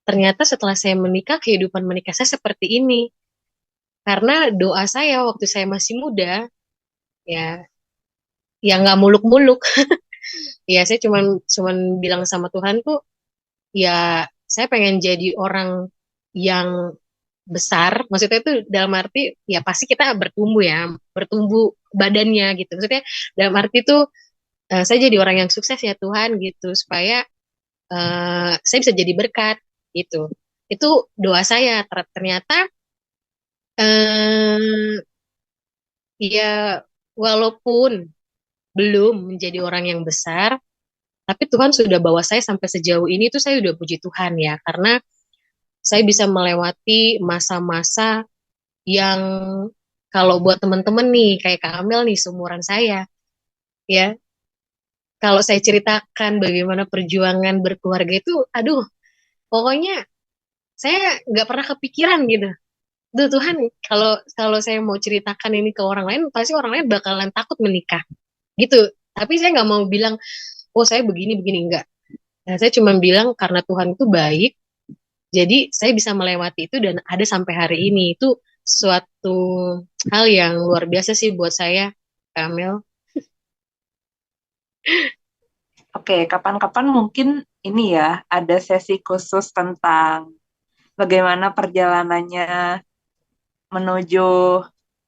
ternyata setelah saya menikah kehidupan menikah saya seperti ini. Karena doa saya waktu saya masih muda ya ya nggak muluk-muluk. Ya saya cuman bilang sama Tuhan tuh ya saya pengen jadi orang yang besar, maksudnya itu dalam arti ya pasti kita bertumbuh ya, bertumbuh badannya gitu. Maksudnya dalam arti itu saya jadi orang yang sukses ya Tuhan gitu, supaya saya bisa jadi berkat gitu. Itu doa saya. Ternyata eh, ya walaupun belum menjadi orang yang besar, tapi Tuhan sudah bawa saya sampai sejauh ini tuh saya udah puji Tuhan ya, karena saya bisa melewati masa-masa yang kalau buat teman-teman nih kayak Kak Amel nih seumuran saya ya, kalau saya ceritakan bagaimana perjuangan berkeluarga itu aduh pokoknya saya nggak pernah kepikiran gitu. Duh Tuhan, kalau kalau saya mau ceritakan ini ke orang lain pasti orang lain bakalan takut menikah gitu, tapi saya nggak mau bilang oh saya begini begini, enggak. Nah, saya cuma bilang karena Tuhan itu baik, jadi saya bisa melewati itu dan ada sampai hari ini. Itu suatu hal yang luar biasa sih buat saya, Kamel. Oke, kapan-kapan mungkin ini ya ada sesi khusus tentang bagaimana perjalanannya menuju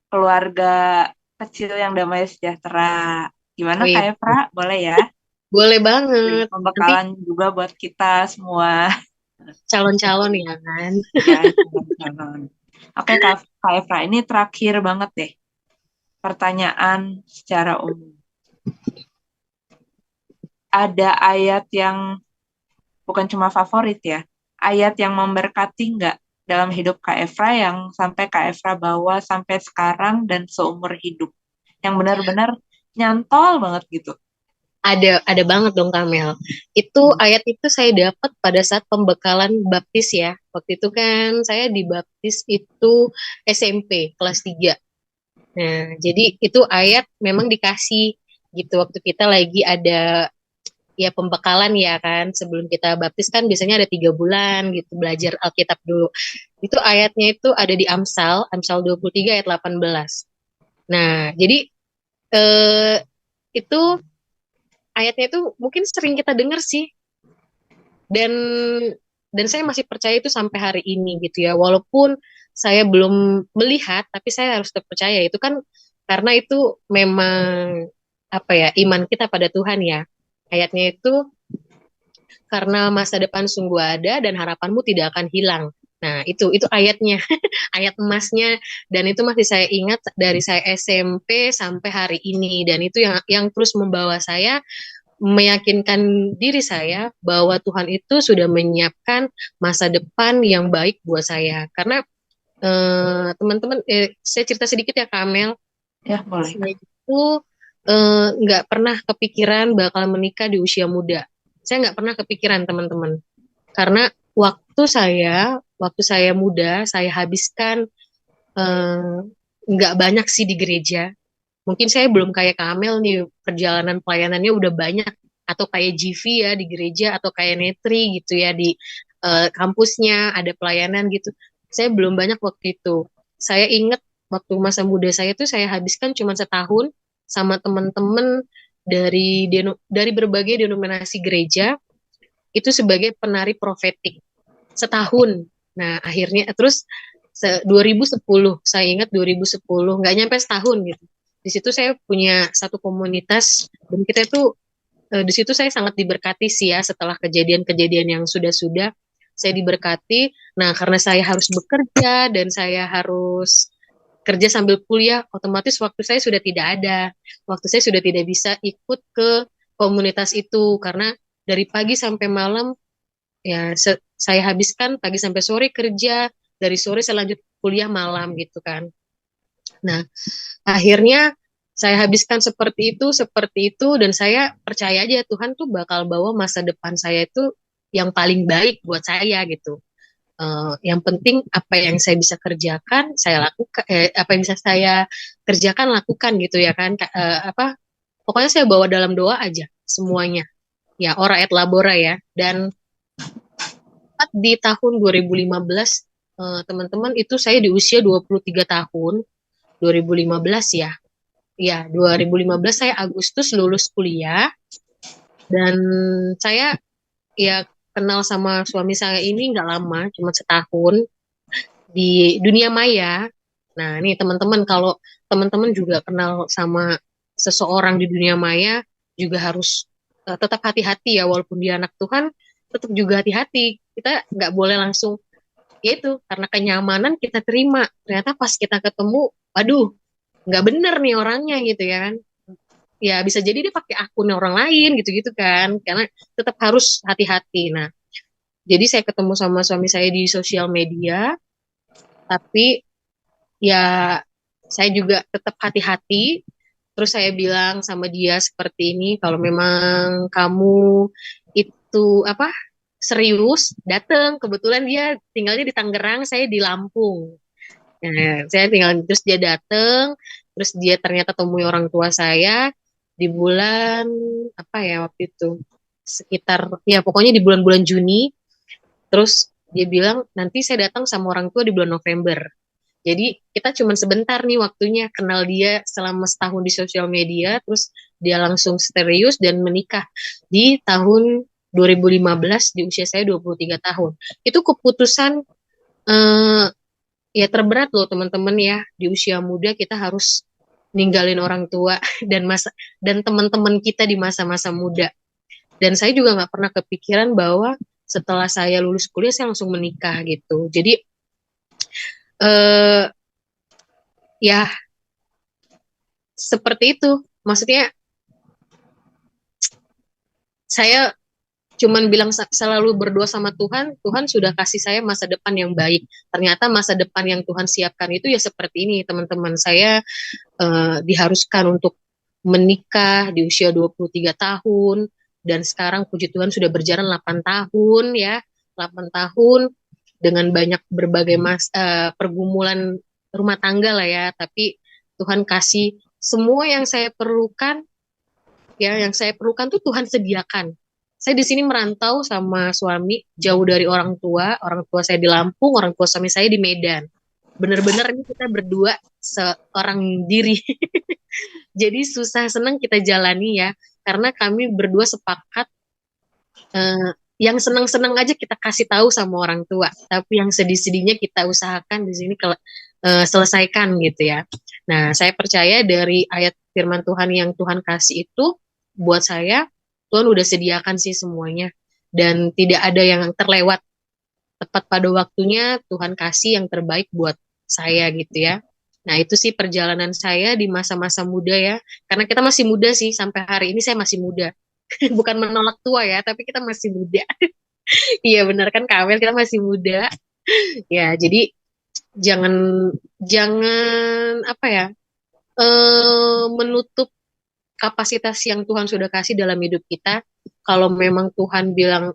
keluarga kecil yang damai sejahtera. Gimana Oh iya, Kak Efra? Boleh ya? boleh Jadi banget. Nanti pembekalan juga buat kita semua. calon-calon ya kan. Ya, calon-calon. Oke, Kak Efra, ini terakhir banget deh. Pertanyaan secara umum. Ada ayat yang bukan cuma favorit ya, ayat yang memberkati nggak dalam hidup Kak Efra yang sampai Kak Efra bawa sampai sekarang dan seumur hidup? Yang benar-benar nyantol banget gitu. Ada banget dong Kamel. Itu Hmm. ayat itu saya dapat pada saat pembekalan baptis ya. Waktu itu kan saya dibaptis itu SMP kelas 3. Nah, jadi itu ayat memang dikasih gitu waktu kita lagi ada ya pembekalan ya kan. Sebelum kita baptis kan biasanya ada 3 bulan gitu belajar Alkitab dulu. Itu ayatnya itu ada di Amsal, Amsal 23 ayat 18. Nah, jadi eh, itu ayatnya itu mungkin sering kita dengar sih, dan saya masih percaya itu sampai hari ini gitu ya, walaupun saya belum melihat tapi saya harus tetap percaya itu kan karena itu memang apa ya iman kita pada Tuhan ya. Ayatnya itu karena masa depan sungguh ada dan harapanmu tidak akan hilang. Nah, itu ayatnya, ayat emasnya, dan itu masih saya ingat dari saya SMP sampai hari ini, dan itu yang terus membawa saya meyakinkan diri saya bahwa Tuhan itu sudah menyiapkan masa depan yang baik buat saya. Karena teman-teman, saya cerita sedikit ya Kamel, Ya, boleh. saya itu nggak pernah kepikiran bakal menikah di usia muda. Saya nggak pernah kepikiran teman-teman, karena waktu saya muda, saya habiskan eh, nggak banyak sih di gereja. Mungkin saya belum kayak Kamel nih, perjalanan pelayanannya udah banyak. Atau kayak GV ya di gereja, atau kayak Netri gitu ya di kampusnya ada pelayanan gitu. Saya belum banyak waktu itu. Saya ingat waktu masa muda saya tuh saya habiskan cuma setahun sama teman-teman dari berbagai denominasi gereja itu sebagai penari profetik setahun. Nah, akhirnya terus 2010, saya ingat 2010, nggak nyampe setahun gitu. Di situ saya punya satu komunitas dan kita itu di situ saya sangat diberkati sih ya setelah kejadian-kejadian yang sudah-sudah saya diberkati. Nah, karena saya harus bekerja dan saya harus kerja sambil kuliah, otomatis waktu saya sudah tidak ada. Waktu saya sudah tidak bisa ikut ke komunitas itu karena dari pagi sampai malam ya saya habiskan pagi sampai sore kerja, dari sore saya lanjut kuliah malam gitu kan. Nah, akhirnya saya habiskan seperti itu, dan saya percaya aja Tuhan tuh bakal bawa masa depan saya itu yang paling baik buat saya gitu. Yang penting apa yang saya bisa kerjakan, saya lakukan, apa yang bisa saya kerjakan, lakukan gitu ya kan. Apa, pokoknya saya bawa dalam doa aja semuanya. Ya, ora et labora ya. Dan tepat di tahun 2015, teman-teman, itu saya di usia 23 tahun, 2015 ya. Ya, 2015 saya Agustus lulus kuliah, dan saya ya kenal sama suami saya ini nggak lama, cuma setahun di dunia maya. Nah, ini teman-teman, kalau teman-teman juga kenal sama seseorang di dunia maya, juga harus tetap hati-hati ya, walaupun dia anak Tuhan, tetap juga hati-hati. Kita nggak boleh langsung, ya itu, karena kenyamanan kita terima. Ternyata pas kita ketemu, aduh, nggak bener nih orangnya gitu ya kan. Ya bisa jadi dia pakai akun orang lain gitu-gitu kan, karena tetap harus hati-hati. Nah, jadi saya ketemu sama suami saya di sosial media, tapi ya saya juga tetap hati-hati. Terus saya bilang sama dia seperti ini, kalau memang kamu itu apa serius, datang. Kebetulan dia tinggalnya di Tangerang, saya di Lampung. Nah, saya tinggal, terus dia datang, terus dia ternyata temui orang tua saya di bulan apa ya waktu itu, sekitar ya pokoknya di bulan-bulan Juni. Terus dia bilang nanti saya datang sama orang tua di bulan November. Jadi kita cuma sebentar nih waktunya, kenal dia selama setahun di sosial media, terus dia langsung serius dan menikah di tahun 2015 di usia saya 23 tahun. Itu keputusan eh, ya terberat loh teman-teman ya, di usia muda kita harus ninggalin orang tua dan teman-teman kita di masa-masa muda. Dan saya juga nggak pernah kepikiran bahwa setelah saya lulus kuliah saya langsung menikah gitu. Jadi eh, ya seperti itu. Maksudnya saya cuman bilang selalu berdoa sama Tuhan, Tuhan sudah kasih saya masa depan yang baik. Ternyata masa depan yang Tuhan siapkan itu ya seperti ini, teman-teman. Saya diharuskan untuk menikah di usia 23 tahun, dan sekarang puji Tuhan sudah berjalan 8 tahun ya, 8 tahun dengan banyak berbagai pergumulan rumah tangga lah ya, tapi Tuhan kasih semua yang saya perlukan. Ya, yang saya perlukan tuh Tuhan sediakan. Saya di sini merantau sama suami, jauh dari orang tua saya di Lampung, orang tua suami saya di Medan. Bener-bener ini kita berdua seorang diri. Jadi susah senang kita jalani ya, karena kami berdua sepakat yang senang-senang aja kita kasih tahu sama orang tua, tapi yang sedih-sedihnya kita usahakan di sini selesaikan gitu ya. Nah, saya percaya dari ayat firman Tuhan yang Tuhan kasih itu buat saya, Tuhan udah sediakan sih semuanya, dan tidak ada yang terlewat. Tepat pada waktunya Tuhan kasih yang terbaik buat saya gitu ya. Nah, itu sih perjalanan saya di masa-masa muda ya. Karena kita masih muda sih, sampai hari ini saya masih muda. Bukan menolak tua ya, tapi kita masih muda. Iya benar kan Kamel, kita masih muda. Ya, jadi jangan jangan apa ya? Menutup kapasitas yang Tuhan sudah kasih dalam hidup kita. Kalau memang Tuhan bilang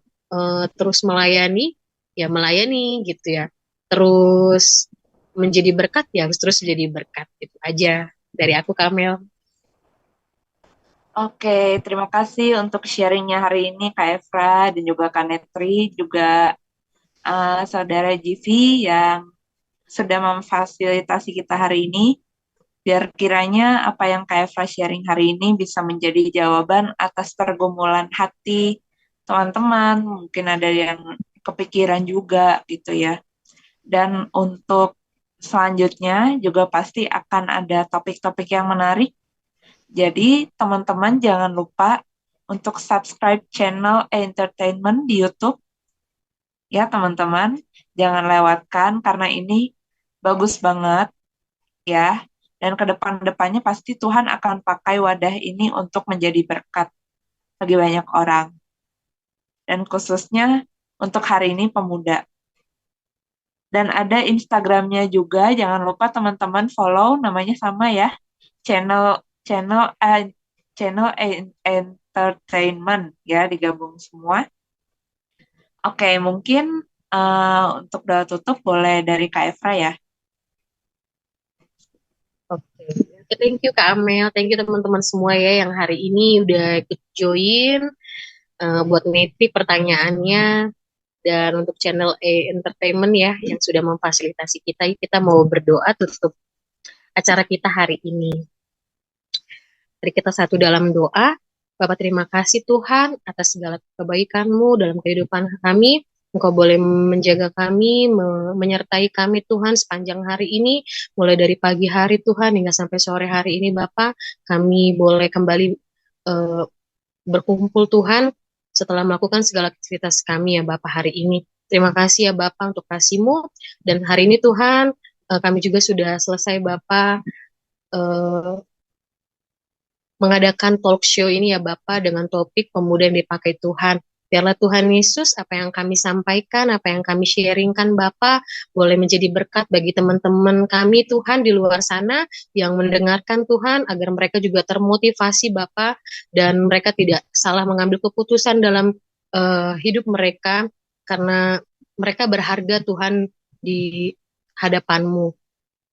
terus melayani, ya melayani gitu ya. Terus menjadi berkat, ya harus terus menjadi berkat. Itu aja dari aku, Kamel. Oke, terima kasih untuk sharingnya hari ini Kak Efra dan juga Kak Netri, juga Saudara Jivi yang sudah memfasilitasi kita hari ini. Biar kiranya apa yang Kak Efra sharing hari ini bisa menjadi jawaban atas pergumulan hati teman-teman. Mungkin ada yang kepikiran juga gitu ya. Dan untuk selanjutnya juga pasti akan ada topik-topik yang menarik. Jadi teman-teman jangan lupa untuk subscribe channel Entertainment di YouTube ya teman-teman. Jangan lewatkan karena ini bagus banget ya. Dan ke depan-depannya pasti Tuhan akan pakai wadah ini untuk menjadi berkat bagi banyak orang. Dan khususnya untuk hari ini pemuda. Dan ada Instagramnya juga, jangan lupa teman-teman follow, namanya sama ya, channel channel channel entertainment ya, digabung semua. Oke, mungkin untuk doa tutup boleh dari Kak Efra ya. Oke, thank you Kak Amel, thank you teman-teman semua ya yang hari ini udah ikut join. Buat Neti pertanyaannya, dan untuk channel Entertainment ya yang sudah memfasilitasi kita mau berdoa tutup acara kita hari ini. Mari kita satu dalam doa. Bapak terima kasih Tuhan atas segala kebaikan-Mu dalam kehidupan kami. Engkau boleh menjaga kami, menyertai kami Tuhan sepanjang hari ini, mulai dari pagi hari Tuhan hingga sampai sore hari ini Bapak. Kami boleh kembali berkumpul Tuhan setelah melakukan segala aktivitas kami ya Bapak hari ini. Terima kasih ya Bapak untuk kasih-Mu. Dan hari ini Tuhan, kami juga sudah selesai Bapak mengadakan talk show ini ya Bapak dengan topik pemuda yang dipakai Tuhan. Biarlah Tuhan Yesus, apa yang kami sampaikan, apa yang kami sharingkan Bapak, boleh menjadi berkat bagi teman-teman kami Tuhan di luar sana yang mendengarkan Tuhan, agar mereka juga termotivasi Bapak, dan mereka tidak salah mengambil keputusan dalam hidup mereka, karena mereka berharga Tuhan di hadapan-Mu.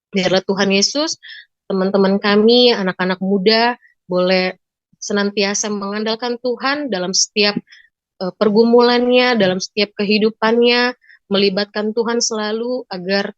Biarlah Tuhan Yesus, teman-teman kami, anak-anak muda, boleh senantiasa mengandalkan Tuhan dalam setiap pergumulannya, dalam setiap kehidupannya, melibatkan Tuhan selalu agar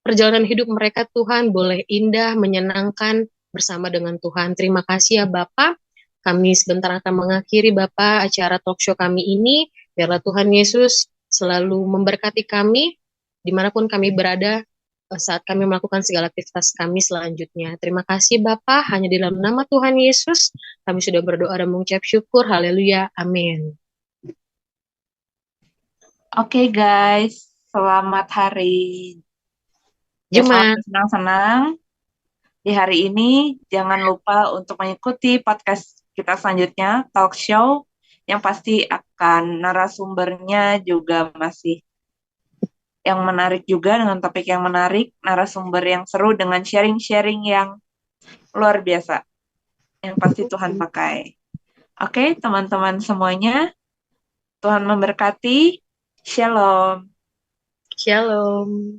perjalanan hidup mereka Tuhan boleh indah, menyenangkan bersama dengan Tuhan. Terima kasih ya Bapak. Kami sebentar akan mengakhiri Bapak acara talk show kami ini. Biarlah Tuhan Yesus selalu memberkati kami dimanapun kami berada saat kami melakukan segala aktivitas kami selanjutnya. Terima kasih Bapak, hanya di dalam nama Tuhan Yesus kami sudah berdoa dan mengucap syukur. Haleluya, amin. Oke guys, selamat hari Jumat, Jumat. senang-senang. Di hari ini jangan lupa untuk mengikuti podcast kita selanjutnya, talk show, yang pasti akan narasumbernya juga masih yang menarik juga, dengan topik yang menarik, narasumber yang seru dengan sharing-sharing yang luar biasa, yang pasti Tuhan pakai. Oke, teman-teman semuanya, Tuhan memberkati. Shalom. Shalom.